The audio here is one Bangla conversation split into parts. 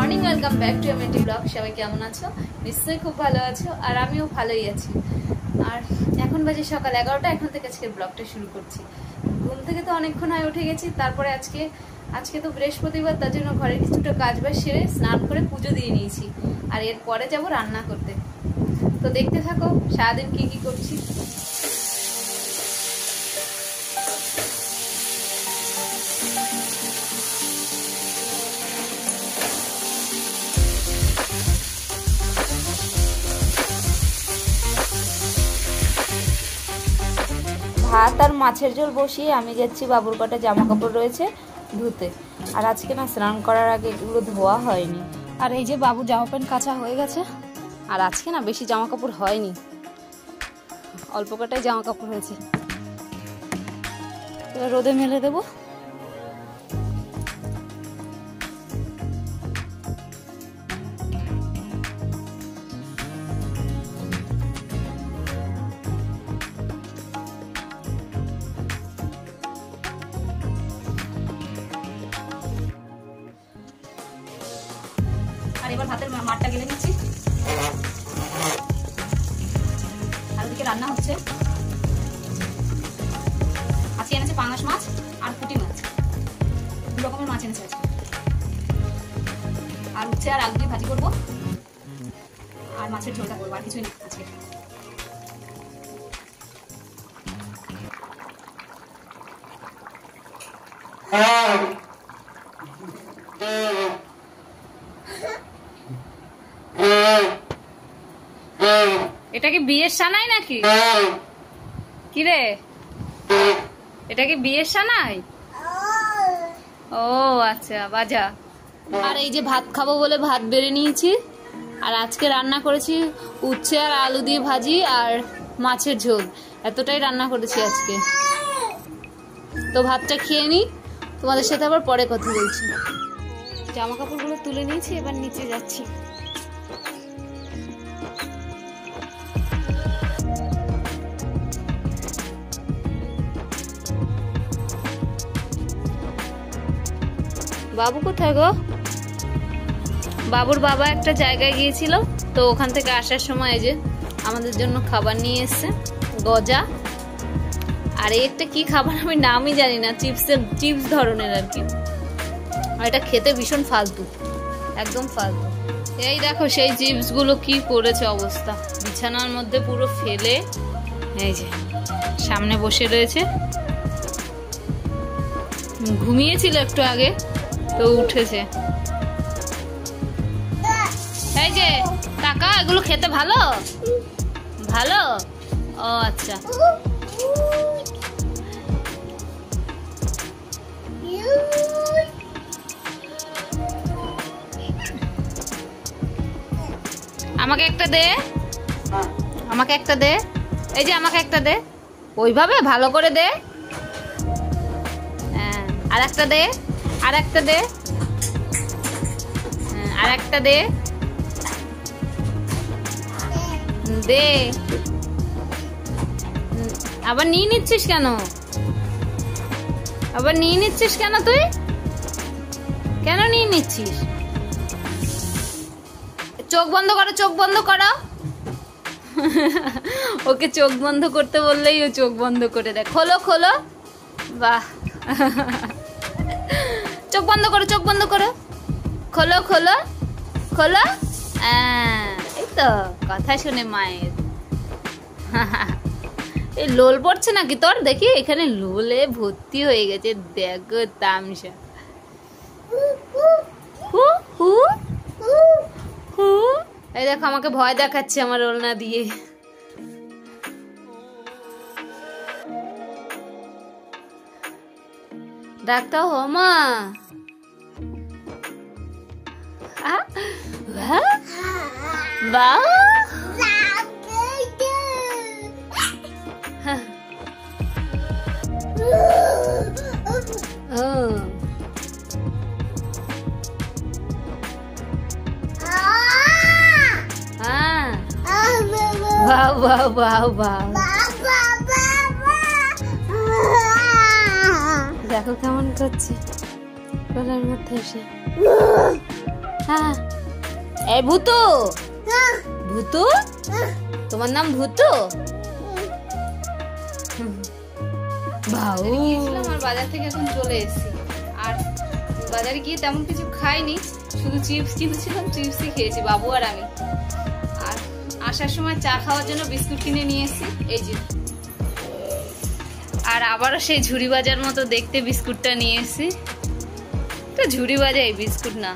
Morning, welcome back to MNT blog. সবাই কেমন আছো? নিশ্চয়ই খুব ভালো আছো, আর আমিও ভালোই আছি। আর এখন বাজে সকাল 11টা। এখন থেকে আজকের ব্লগটা শুরু করছি। ঘুম থেকে তো অনেকক্ষণ আগে উঠে গেছি। তারপরে আজকে তো বৃহস্পতিবার, তার জন্য ঘরের কিছুটা কাজ বাজ সেরে স্নান করে পুজো দিয়ে নিয়েছি। আর এরপরে যাব রান্না করতে। তো দেখতে থাকো সারাদিন কি কি করছি। ভাত আর মাছের ঝোল বসিয়ে আমি যাচ্ছি বাবুর কটা জামা কাপড় রয়েছে ধুতে। আর আজকে না স্নান করার আগে এগুলো ধোয়া হয়নি। আর এই যে বাবুর জামা প্যান্ট কাচা হয়ে গেছে। আর আজকে না বেশি জামা কাপড় হয়নি, অল্প কটাই জামা কাপড় হয়েছে। এবার রোদে মেলে দেবো। আর এবার ভাতের মাঠটা গেলে নিচ্ছি। আর ওদিকে রান্না হচ্ছে। আজকে এনেছে পাঙাশ মাছ আর পুঁটি মাছ, দু রকমের মাছ এনেছে আজকে। আর উচ্ছে আর আলু দিয়ে ভাজি করবো, আর মাছের ঝোলটা করবো, আর কিছুই না আজকে। এটা কি বিয়ের সানাই নাকি? কি রে, এটা কি বিয়ের সানাই? ও আচ্ছা, বাজা। আর এই যে ভাত খাবো বলে ভাত বেড়ে নিয়েছি। আর আজকে রান্না করেছি উচ্ছে আর আলু দিয়ে ভাজি আর মাছের ঝোল। এতটাই রান্না করেছি আজকে। তো ভাতটা খেয়ে নিই, তোমাদের সাথে আবার পরে কথা বলছি। জামা কাপড়গুলো তুলে নিয়েছি, এবার নিচে যাচ্ছি। বাবু কোথায় গো? বাবুর বাবা একটা জায়গায় গিয়েছিল, তো ওখান থেকে আসার সময় এই যে আমাদের জন্য খাবার নিয়ে এসছে, গজা। আর এই একটা কি খাবার আমি নামই জানি না, চিপস ধরনের আর কি। আর এটা খেতে ভীষণ ফালতু, একদম ফালতু। এই দেখো সেই চিপস গুলো কি করেছে অবস্থা, বিছানার মধ্যে পুরো ফেলে। এই যে সামনে বসে রয়েছে, ঘুমিয়েছিল একটু আগে, তো উঠেছে। এই যে টাকা, এগুলো খেতে ভালো ভালো। ও আচ্ছা, আমাকে একটা দে, আমাকে একটা দে। এই যে আমাকে একটা দে, ওইভাবে ভালো করে দে। হ্যাঁ, আর একটা দে, আর একটা দে, আর একটা দে, দে। আবার নিয়ে নিচ্ছিস কেন? আবার নিয়ে নিচ্ছিস কেন? তুই কেন নিয়ে নিচ্ছিস? চোখ বন্ধ করো, চোখ বন্ধ করো। ওকে চোখ বন্ধ করতে বললেই ও চোখ বন্ধ করে দেয়। খোলো খোলো, বাহ। চোখ বন্ধ করো, চোখ বন্ধ করো, খোলো খোলো খোলো। এই তো কথা শুনে মায়ের। এই লোল পড়ছে নাকি তোর? দেখি এখানে লোলে ভর্তি হয়ে গেছে, দেখো তামসা। হু হু হু। এই দেখো আমাকে ভয় দেখাচ্ছে আমার ওড়না দিয়ে। ডাক্তার হো মা। বাহ, বাহ বাহ বাহ বাহ। দেখো কেমন করছে গলার মধ্যে এসে। হ্যাঁ এই ভূতু, ভূতু তোমার নাম ভূতু? বাউ আমার বাজার থেকে এখন চলে এসেছি, আর বাজারে গিয়ে তেমন কিছু খাইনি, শুধু চিপস কিনেছিলাম, চিপসই খেয়েছি বাবু আর আমি। আর আসার সময় চা খাওয়ার জন্য বিস্কুট কিনে নিয়ে এসেছি, এই যে। আর আবারও সেই ঝুড়ি বাজার মতো দেখতে বিস্কুটটা নিয়ে এসেছি, তো ঝুড়ি বাজাই বিস্কুট না।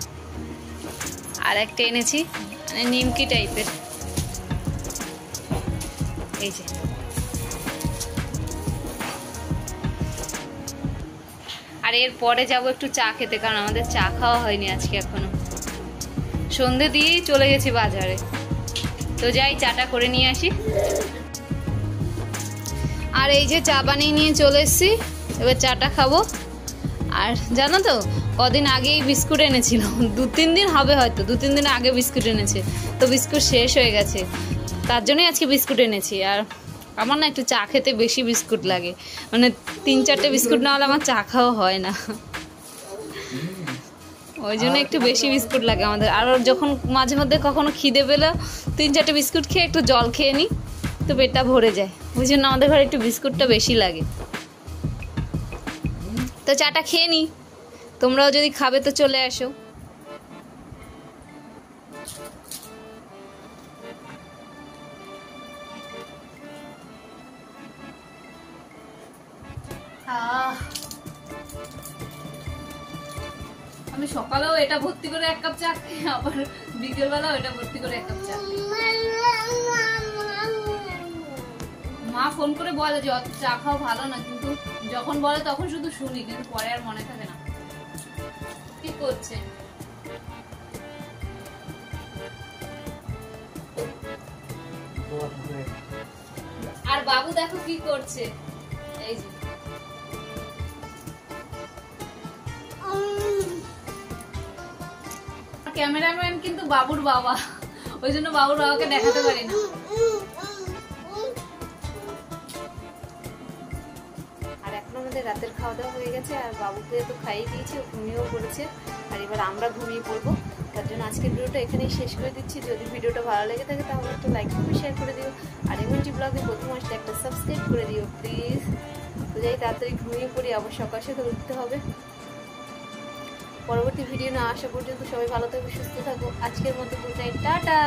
আর একটা এনেছি মানে নিমকি টাইপের, এই যে। আর এরপরে যাবো একটু চা খেতে, কারণ আমাদের চা খাওয়া হয়নি আজকে এখনো। সন্ধে দিয়েই চলে গেছি বাজারে, তো যাই চাটা করে নিয়ে আসি। আর এই যে চা বানিয়ে নিয়ে চলে এসেছি, এবার চাটা খাবো। আর জানো তো কদিন আগেই বিস্কুট এনেছিল, 2-3 দিন হবে হয়তো, 2-3 দিন আগে বিস্কুট এনেছে, তো বিস্কুট শেষ হয়ে গেছে, তার জন্যই আজকে বিস্কুট এনেছি। আর আমার না একটু চা খেতে বেশি বিস্কুট লাগে, মানে 3-4টে বিস্কুট না হলে আমার চা খাওয়া হয় না, ওই জন্য একটু বেশি বিস্কুট লাগে আমাদের। আর যখন মাঝে মধ্যে কখনো খিদে পেলে 3-4টে বিস্কুট খেয়ে একটু জল খেয়ে নিই, তো পেটটা ভরে যায়, ওই জন্য আমাদের ঘরে একটু বিস্কুটটা বেশি লাগে। তো চাটা খেয়ে নিই, তোমরাও যদি খাবে তো চলে আসো। আমি সকালেও এটা ভর্তি করে 1 কাপ চা খাই, আবার বিকেলবেলাও এটা ভর্তি করে 1 কাপ চা খাই। মা ফোন করে বলে যে অত চা খাওয়া ভালো না, কিন্তু যখন বলে তখন শুধু শুনি, কিন্তু পরে আর মনে থাকে না। কি করছে? আর বাবু দেখো কি করছে, এই যে। ক্যামেরাম্যান কিন্তু বাবুর বাবা, ওই জন্য বাবুর বাবাকে দেখাতে পারি না। আর এখন আমাদের রাতের খাওয়া দাওয়া হয়ে গেছে, আর বাবুকে তো খাইয়ে দিয়েছি, ও ঘুমিয়েও পড়েছে, আর এবার আমরা ঘুমিয়ে পড়বো। তার জন্য আজকের ভিডিওটা এখানেই শেষ করে দিচ্ছি। যদি ভিডিওটা ভালো লেগে থাকে তাহলে একটা লাইক করে শেয়ার করে দিও, আর এমনটি ব্লগে প্রথম আসলে একটা সাবস্ক্রাইব করে দিও প্লিজ। তো যাই তাড়াতাড়ি ঘুমিয়ে পড়ি, আবার সকাল সকাল উঠতে হবে। পরবর্তী ভিডিও না আসা পর্যন্ত সবাই ভালো থাকবে, সুস্থ থাকো। আজকের মতো গুড নাইট, টাটা।